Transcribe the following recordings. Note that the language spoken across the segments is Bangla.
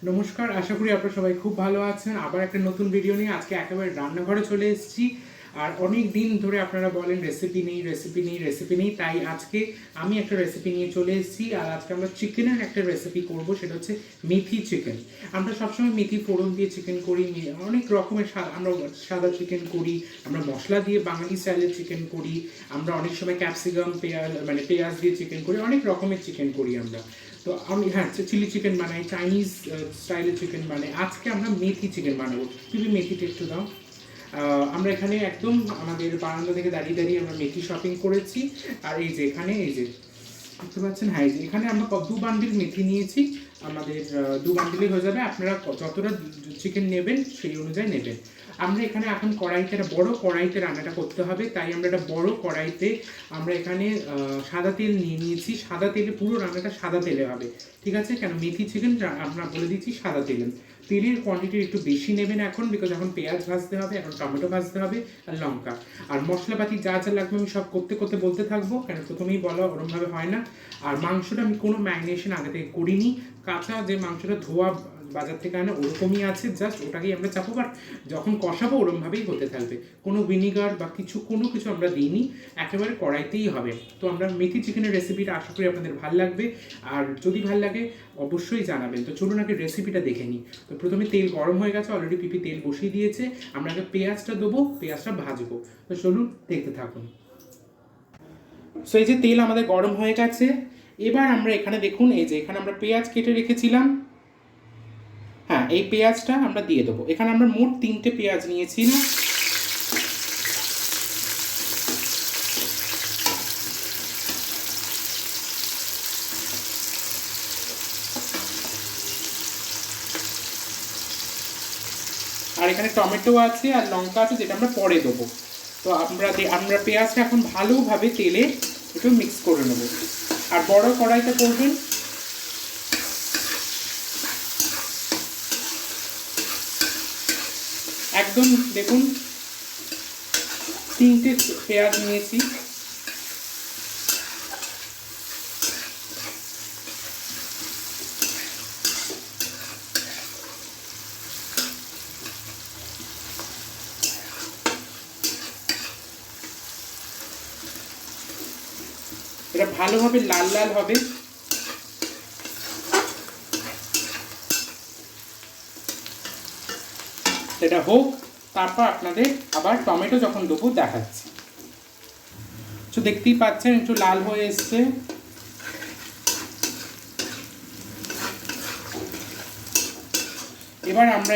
নমস্কার, আশা করি আপনারা সবাই খুব ভালো আছেন। আবার একটা নতুন ভিডিও নিয়ে আজকে একেবারে রান্নাঘরে চলে এসেছি। আর অনেক দিন ধরে আপনারা বলেন রেসিপি নেই, তাই আজকে আমি একটা রেসিপি নিয়ে চলে এসেছি। আর আজকে আমরা চিকেনের একটা রেসিপি করব, সেটা হচ্ছে মেথি চিকেন। আমরা সবসময় মেথি ফোড়ন দিয়ে চিকেন করি, অনেক রকমের আমরা সাদা চিকেন করি, আমরা মশলা দিয়ে বাঙালি স্টাইলের চিকেন করি, আমরা অনেক সময় ক্যাপসিকাম পেঁয়াজ দিয়ে চিকেন করি, অনেক রকমের চিকেন করি আমরা। তো আমি চিলি চিকেন বানাই, চাইনিজ স্টাইলের চিকেন বানাই। আজকে আমরা মেথি চিকেন বানাবো। তুমি মেথিটা একটু দাও। আমরা এখানে একদম আমাদের বারান্দা থেকে দাঁড়িয়ে আমরা মেথি শপিং করেছি। আর এই যে এখানে দেখতে পাচ্ছেন, হ্যাঁ, যে এখানে আমরা 2 বান্ডিল মেথি নিয়েছি। আমাদের 2 বান্ডিলই হয়ে যাবে। আপনারা যতটা চিকেন নেবেন সেই অনুযায়ী নেবেন। আমরা এখানে এখন কড়াইতে, একটা বড় কড়াইতে রান্নাটা করতে হবে, তাই আমরা একটা বড় কড়াইতে আমরা এখানে সাদা তেল নিয়ে নিয়েছি। সাদা তেলে পুরো রান্নাটা সাদা তেলে হবে, ঠিক আছে? কেন মেথি চিকেন আমরা বলে দিচ্ছি সাদা তেলে। তেলের কোয়ান্টিটি একটু বেশি নেবেন এখন, বিকজ এখন পেঁয়াজ ভাজতে হবে, এখন টমেটো ভাজতে হবে, আর লঙ্কা আর মশলাপাতি যা যা লাগবে আমি সব করতে বলতে থাকবো, কেন প্রথমেই বলা ওরমভাবে হয় না। আর মাংসটা আমি কোনো ম্যারিনেশন আগে থেকে করিনি, কাঁচা যে মাংসটা ধোয়া বাজার থেকে আনে ওরকমই আছে, জাস্ট ওটাকেই আমরা চাপো। বাট যখন কষাবো ওরমভাবেই হতে থাকবে, কোনো ভিনিগার বা কোনো কিছু আমরা দিইনি, একেবারে কড়াইতেই হবে। তো আমরা মেথি চিকেনের রেসিপিটা আশা করি আপনাদের ভালো লাগবে। আর যদি ভালো লাগে অবশ্যই জানাবেন। তো চলুন আগে রেসিপিটা দেখে নিই। তো প্রথমে তেল গরম হয়ে গেছে, অলরেডি পিপি তেল বসিয়ে দিয়েছে। আমরা আগে পেঁয়াজটা দেবো, পেঁয়াজটা ভাজবো। তো চলুন দেখতে থাকুন। সো এই যে তেল আমাদের গরম হয়ে গেছে। এবার আমরা এখানে দেখুন, এই যে এখানে আমরা পেঁয়াজ কেটে রেখেছিলাম, হ্যাঁ, এই পেঁয়াজটা আমরা দিয়ে দেবো। এখানে আমরা মোট 3টে পেঁয়াজ নিয়েছি না। আর এখানে টমেটো আছে আর লঙ্কা আছে, যেটা আমরা পরে দেবো। তো আমরা পেঁয়াজটা এখন ভালোভাবে তেলে একটু মিক্স করে নেব। আর বড় কড়াইতে করবেন। একদম দেখুন 3টে পেঁয়াজ নিয়েছি। এটা ভালোভাবে লাল লাল হবে। এটা হোক, তারপর আপনাদের আবার টমেটো যখন দেবো দেখাচ্ছি। তো দেখতেই পাচ্ছেন একটু লাল হয়ে এসছে। এবার আমরা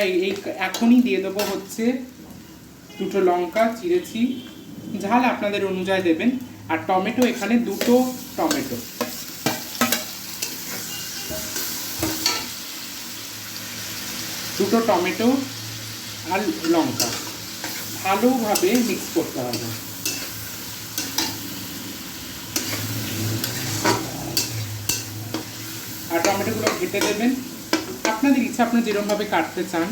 এখনই দিয়ে দেবো হচ্ছে 2টো লঙ্কা চিড়েছি, ঝাল আপনাদের অনুযায়ী দেবেন। আর টমেটো, এখানে 2টো টমেটো, আর লঙ্কা ভালোভাবে মিক্স করতে হবে। আর টমেটোগুলো ঘেটে দেবেন আপনাদের ইচ্ছা, আপনারা যেরকমভাবে কাটতে চান।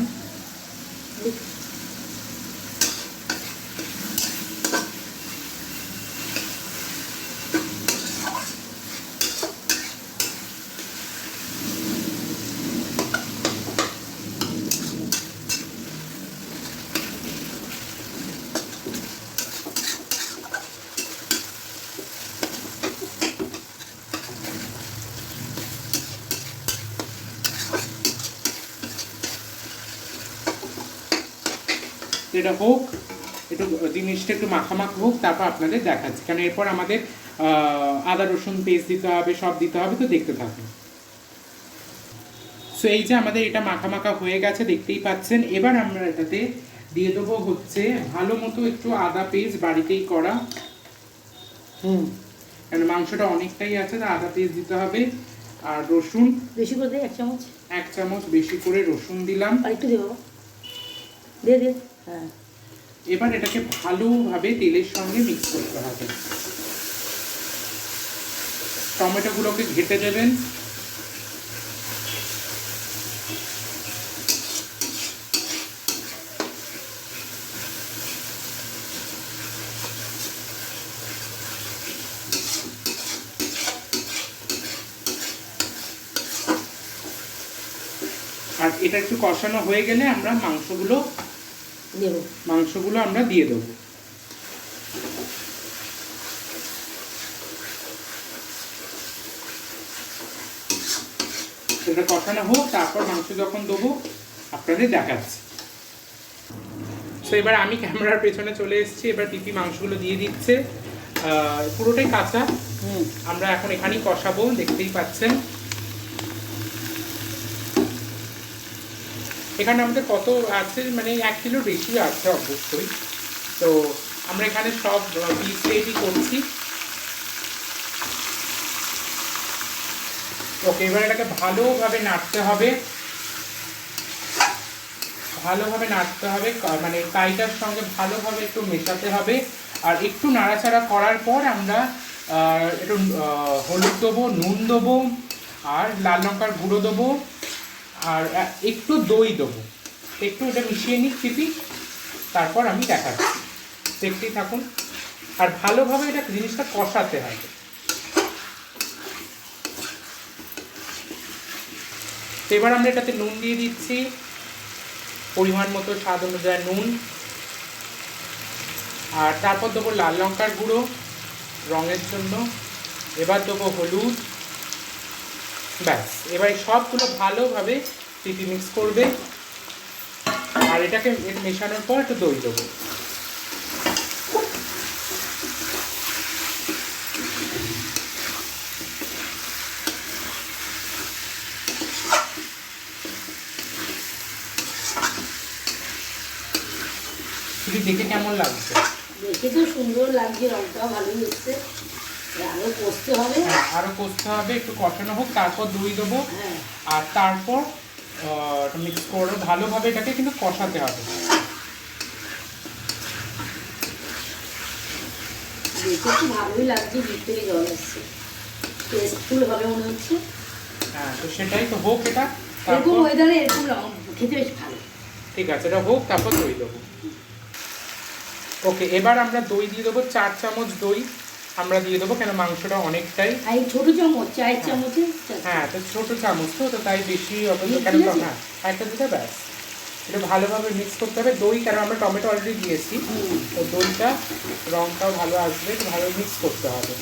এটা হোক, একটু জিনিসটা একটু মাখামাখা হোক, তারপর আপনাদের দেখাচ্ছি। কারণ এরপর আমাদের আদা রসুন পেস্ট দিতে হবে, সব দিতে হবে। তো দেখতে থাকুন। সো এই যে আমাদের এটা মাখামাখা হয়ে গেছে, দেখতেই পাচ্ছেন। এবার আমরা এটাতে দিয়ে দেবো হচ্ছে ভালো মতো একটু আদা পেস্ট, বাড়িতেই করা। কারণ মাংসটা অনেকটাই আছে, তো আদা পেস্ট দিতে হবে। আর রসুন বেশি করে দিই, 1 চামচ বেশি করে রসুন দিলাম। আর একটু দেবো, দিয়ে হ্যাঁ। এবার এটাকে ভালোভাবে তেলের সঙ্গে মিক্স করতে হবে। টমেটোগুলোকে ঘেটে দেবেন। আর এটা একটু কষানো হয়ে গেলে আমরা মাংসগুলো আমরা দিয়ে দেবো। এটা কষানো হোক, তারপর মাংস যখন দেবো আপনাদের দেখাচ্ছি। তো এবার আমি ক্যামেরার পেছনে চলে এসেছি, এবার পিপি মাংসগুলো দিয়ে দিচ্ছে, পুরোটাই কাঁচা। আমরা এখন এখানেই কষাবো, দেখতেই পাচ্ছেন। এখানে আমাদের কত আছে, মানে 1 কিলোর বেশি আছে অবশ্যই। তো আমরা এখানে সব পিস রেডি করছি। ওকে, এবার এটাকে ভালোভাবে নাড়তে হবে, মানে কাইটার সঙ্গে ভালোভাবে একটু মেশাতে হবে। আর একটু নাড়াচাড়া করার পর আমরা একটু হলুদ দেবো, নুন দেবো, আর লাল লঙ্কার গুঁড়ো দেবো, আর একটু দই দেবো। একটু এটা মিশিয়ে নিই পিপি, তারপর আমি দেখাচ্ছি, দেখতেই থাকুন। আর ভালোভাবে এটা জিনিসটা কষাতে হবে। এবার আমরা এটাতে নুন দিয়ে দিচ্ছি, পরিমাণ মতো স্বাদ অনুযায়ী নুন। আর তারপর দেবো লাল লঙ্কার গুঁড়ো রঙের জন্য। এবার দেবো হলুদ। ব্যাস, এবার সবগুলো ভালোভাবে পিপি মিক্স করবে। আর এটাকে মেশানোর পর একটু দই দেবো। দেখে কেমন লাগছে? দেখে তো সুন্দর লাগছে, রংটাও ভালোই হচ্ছে। আরো কষতে হবে, আরো কষতে হবে, একটু কষানো হোক, তারপর দই দেবো। আর তারপর মিক্স করে ভালোভাবে এটাকে কিন্তু কষাতে হবে। দেখে তো ভালোই লাগছে, জিভ থেকে জল আসছে, টেস্টফুল হবে মনে হচ্ছে। হ্যাঁ, তো সেটাই তো হোক। এটা এরকম ওয়েদারে এরকম খেতে বেশ ভালো। ঠিক আছে, এটা হোক, তারপর দই দেবো। ওকে, এবার আমরা দই দিয়ে দেবো, 4 চামচ দই আমরা দিয়ে দেবো, কেন মাংসটা অনেকটাই। এই ছোট চামচ, 4 চামচে। হ্যাঁ, তো ছোট চামচ তো তাই বেশি হবে কেন। হ্যাঁ, একটা দিতে ব্যাস। এটা ভালোভাবে মিক্স করতে হবে। দই, কেন আমরা টমেটো অলরেডি দিয়েছি, তো দইটা রংটাও ভালো আসবে, ভালো মিক্স করতে হবে।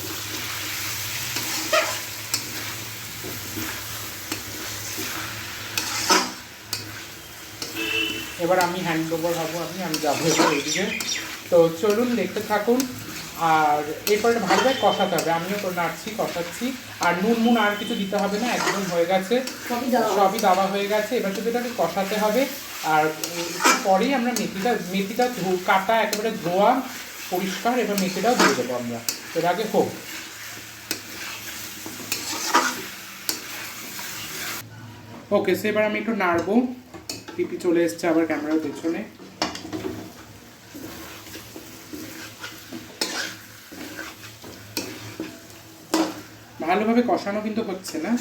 এবার আমি হ্যান্ড ওভার হবো, আমি যাবো এবার এদিকে। তো চলুন দেখতে থাকুন। আর এরপরে ভালোভাবে কষাতে হবে, আমিও তো নাড়ছি, কষাচ্ছি। আর নুন আর কিছু দিতে হবে না, একদম হয়ে গেছে, সবই দেওয়া হয়ে গেছে। এবার শুধু এটাকে কষাতে হবে। আর একটু পরেই আমরা মেথিটা কাটা একেবারে ধোয়া পরিষ্কার, এবার মেথিটাও দিয়ে দেবো আমরা। এর আগে হোক। ওকে, সে এবার আমি একটু নাড়বো। পিপি চলে এসছে আবার ক্যামেরার পেছনে। ভালোভাবে কষানো কিন্তু হচ্ছে না।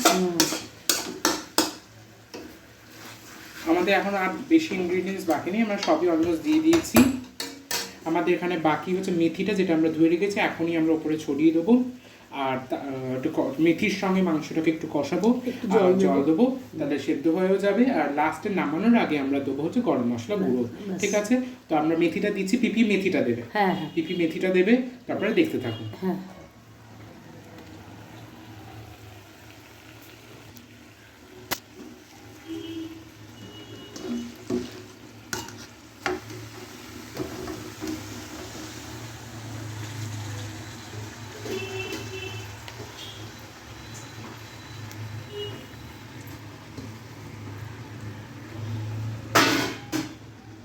আমাদের এখন আর বেশি ইনগ্রিডিয়েন্টস বাকি নেই, আমরা সবই অলমোস্ট দিয়ে দিয়েছি। আমাদের এখানে বাকি হচ্ছে মেথিটা, যেটা আমরা ধুয়ে রেখেছি, এখনই আমরা উপরে ছড়িয়ে দেবো। আর একটু মেথির সঙ্গে মাংসটাকে একটু কষাবো, জল দেবো, তাহলে সেদ্ধ হয়েও যাবে। আর লাস্টে নামানোর আগে আমরা দেবো হচ্ছে গরম মশলা গুঁড়ো। ঠিক আছে, তো আমরা মেথিটা দিচ্ছি, পিপি মেথিটা দেবে। হ্যাঁ, পিপি মেথিটা দেবে, তারপরে দেখতে থাকুন। হ্যাঁ,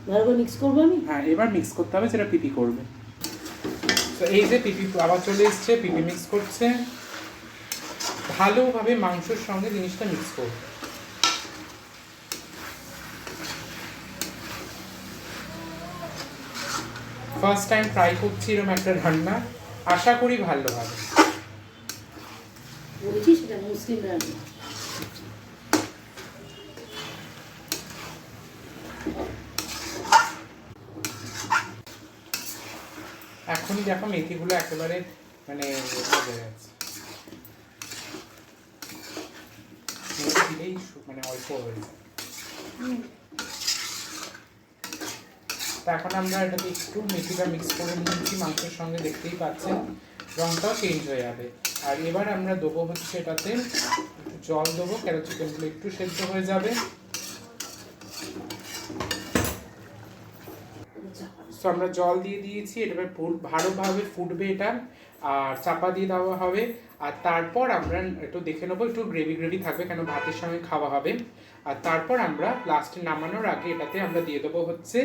ভালো করে মিক্স করবো আমি। হ্যাঁ, এবার মিক্স করতে হবে, যেটা পিপি করবে। তো এই যে পিপি আবার চলে এসছে, পিপি মিক্স করছে। ভালোভাবে মাংসের সঙ্গে জিনিসটা মিক্স করবে। ফার্স্ট টাইম ট্রাই করছি এরকম একটা রান্না, আশা করি ভালো হবে। বলছি সেটা মুসলিম রান্না। এখনই দেখো মেথিগুলো একেবারে মানে হয়ে গেছে, দিলেই মানে অল্প হয়ে যায়। তো এখন আমরা এটাকে একটু মেথিটা মিক্স করে নিয়েছি মাংসের সঙ্গে, দেখতেই পাচ্ছেন রংটাও চেঞ্জ হয়ে যাবে। আর এবার আমরা দেবো হচ্ছে এটাতে একটু জল দেবো, কেন চিকেনগুলো একটু সেদ্ধ হয়ে যাবে। তো আমরা জল দিয়ে দিয়েছি, এটা ভালোভাবে ফুটবে এটা, আর চাপা দিয়ে দেওয়া হবে। আর তারপর আমরা একটু দেখে নেবো, একটু গ্রেভি গ্রেভি থাকবে কেন ভাতের সঙ্গে খাওয়া হবে। আর তারপর আমরা লাস্টে নামানোর আগে এটাতে আমরা দিয়ে দেবো হচ্ছে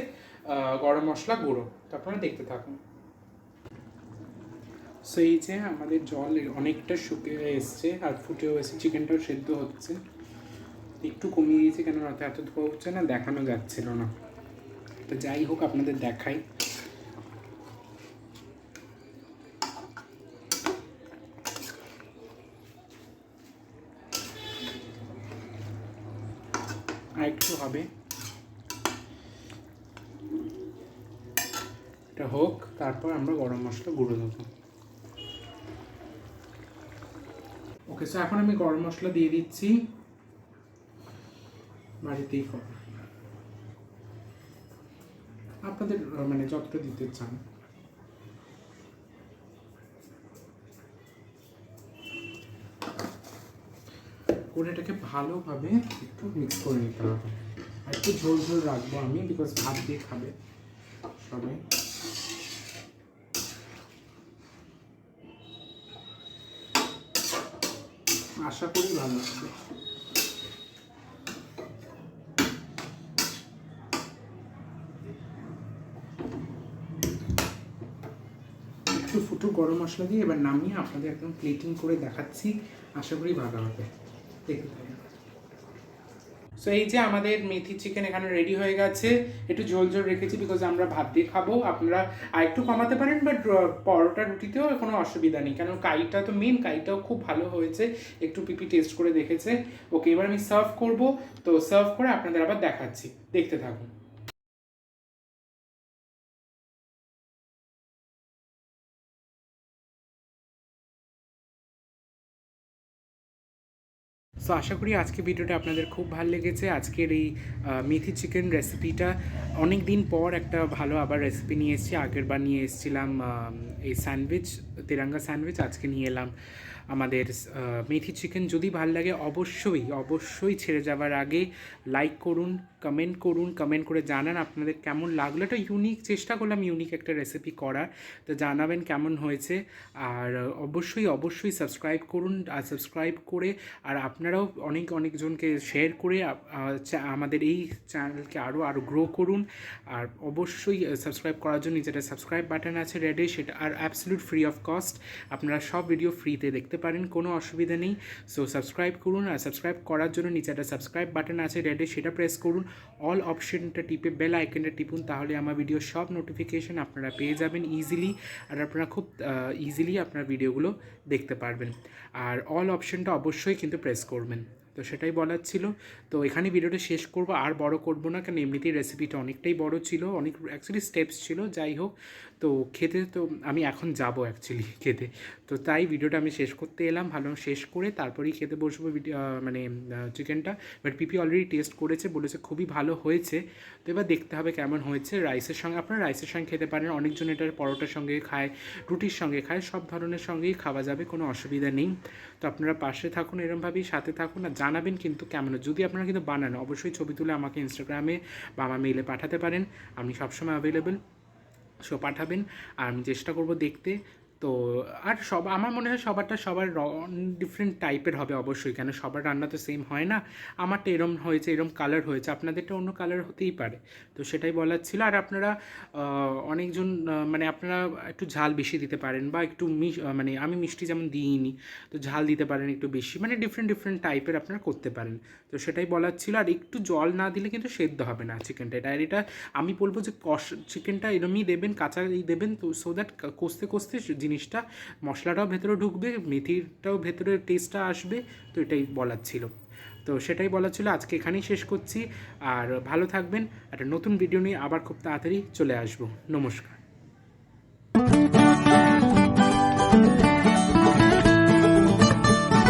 গরম মশলা গুঁড়ো। তো আপনারা দেখতে থাকুন। সো এই যে আমাদের জল অনেকটা শুকিয়ে এসছে আর ফুটেও এসছে, চিকেনটাও সেদ্ধ হচ্ছে। একটু কমিয়ে দিয়েছি কেন রাতে এত ধোয়া হচ্ছে না, দেখানো যাচ্ছিল না। তো যাই হোক আপনাদের দেখাই। আর একটু হবে, এটা হোক, তারপর আমরা গরম মশলা গুঁড়ো দেবো। ওকে, সো এখন আমি গরম মশলা দিয়ে দিচ্ছি, বাড়িতেই করো, আপনাদের মানে যতটা দিতে চান। করে এটাকে ভালোভাবে একটু মিক্স করে নিতে হবে। আর একটু ঝোল ঝোল রাখবো আমি, বিকজ ভাত দিয়ে খাবে সবাই। আশা করি ভালো হবে। একটু ফুটো গরম মশলা দিয়ে এবার নামিয়ে আপনাদের একদম প্লেটিং করে দেখাচ্ছি, আশা করি ভালো হবে, দেখতে থাকুন। সো এই যে আমাদের মেথি চিকেন এখানে রেডি হয়ে গেছে। একটু ঝোল ঝোল রেখেছি বিকজ আমরা ভাত দিয়ে খাবো। আপনারা আর একটু কমাতে পারেন, বাট পরোটা রুটিতেও কোনো অসুবিধা নেই, কারণ কাইটা তো মেন, কাইটাও খুব ভালো হয়েছে, একটু পিপি টেস্ট করে দেখেছে। ওকে, এবার আমি সার্ভ করব, তো সার্ভ করে আপনাদের আবার দেখাচ্ছি, দেখতে থাকুন। সো আশা করি আজকে ভিডিওটা আপনাদের খুব ভালো লেগেছে। আজকের এই মেথি চিকেন রেসিপিটা অনেক দিন পর একটা ভালো আবার রেসিপি নিয়ে এসেছি। আগের বার নিয়ে এসেছিলাম এই স্যান্ডউইচ, তেরাঙ্গা স্যান্ডউইচ, আজকে নিয়ে এলাম আমাদের মেথি চিকেন। যদি ভালো লাগে অবশ্যই অবশ্যই ছেড়ে যাওয়ার আগে লাইক করুন, কমেন্ট করে জানান আপনাদের কেমন লাগলো। এটা ইউনিক, চেষ্টা করলাম ইউনিক একটা রেসিপি করার, তো জানাবেন কেমন হয়েছে। আর অবশ্যই সাবস্ক্রাইব করুন, আর সাবস্ক্রাইব করে আর আপনারাও অনেকজনকে শেয়ার করে আমাদের এই চ্যানেলকে আরও গ্রো করুন। আর অবশ্যই সাবস্ক্রাইব করার জন্য যেটা সাবস্ক্রাইব বাটন আছে রেডে, সেটা আর অ্যাবসলিউট ফ্রি অফ কস্ট, আপনারা সব ভিডিও ফ্রিতে দেখতে পারেন, কোনো অসুবিধা নেই। সো সাবস্ক্রাইব করুন, আর সাবস্ক্রাইব করার জন্য নিচে একটা সাবস্ক্রাইব বাটন আছে রেডে, সেটা প্রেস করুন। অল অপশনটা টিপে বেল আইকনটা টিপুন, তাহলে আমার ভিডিও সব নোটিফিকেশন আপনারা পেয়ে যাবেন ইজিলি, আর আপনারা খুব ইজিলি আপনার ভিডিওগুলো দেখতে পারবেন। আর অল অপশনটা অবশ্যই কিন্তু প্রেস করবেন। তো সেটাই বলার ছিল। তো এখানে ভিডিওটা শেষ করব, আর বড় করব না, কারণ এমনিতেই রেসিপিটা অনেকটাই বড় ছিল, অনেক অ্যাকচুয়ালি স্টেপস ছিল। যাই হোক, তো খেতে তো আমি এখন যাব অ্যাকচুয়ালি খেতে, তো তাই ভিডিওটা আমি শেষ করতে এলাম। ভালো শেষ করে তারপরেই খেতে বসবো মানে চিকেনটা। বাট পিপি অলরেডি টেস্ট করেছে, বলেছে খুবই ভালো হয়েছে। তো এবার দেখতে হবে কেমন হয়েছে। রাইসের সঙ্গে, আপনারা রাইসের সঙ্গে খেতে পারেন, অনেকজন এটা পরোটার সঙ্গে খায়, রুটির সঙ্গে খায়, সব ধরনের সঙ্গেই খাওয়া যাবে, কোনো অসুবিধা নেই। তো আপনারা পাশে থাকুন, এরমভাবেই সাথে থাকুন, আর জানাবেন কিন্তু কেমন। যদি আপনারা কিন্তু বানান, অবশ্যই ছবি তুলে আমাকে ইনস্টাগ্রামে বা আমার মেইলে পাঠাতে পারেন, আমি সবসময় অ্যাভেলেবেল। সো পাঠাবেন, আর আমি চেষ্টা করব দেখতে। তো আর আমার মনে হয় সবার ডিফারেন্ট টাইপের হবে অবশ্যই, কেন সবার রান্না তো সেম হয় না। আমারটা এরম হয়েছে, এরম কালার হয়েছে, আপনাদেরটা অন্য কালার হতেই পারে। তো সেটাই বলার ছিল। আর আপনারা অনেকজন মানে আপনারা একটু ঝাল বেশি দিতে পারেন, বা একটু মানে আমি মিষ্টি যেমন দিইনি, তো ঝাল দিতে পারেন একটু বেশি, মানে ডিফারেন্ট টাইপের আপনারা করতে পারেন। তো সেটাই বলার ছিল। আর একটু জল না দিলে কিন্তু সেদ্ধ হবে না চিকেনটা। এটা আমি বলবো যে চিকেনটা এরমই দেবেন, কাঁচাই দেবেন, তো সো দ্যাট কষতে কষতে জিনিসটা, মশলাটাও ভেতরে ঢুকবে, মেথিটাও ভেতরে টেস্টটা আসবে। তো এটাই বলার ছিল। তো সেটাই বলার ছিল। আজকে এখানেই শেষ করছি, আর ভালো থাকবেন। একটা নতুন ভিডিও নিয়ে আবার খুব তাড়াতাড়ি চলে আসবো। নমস্কার।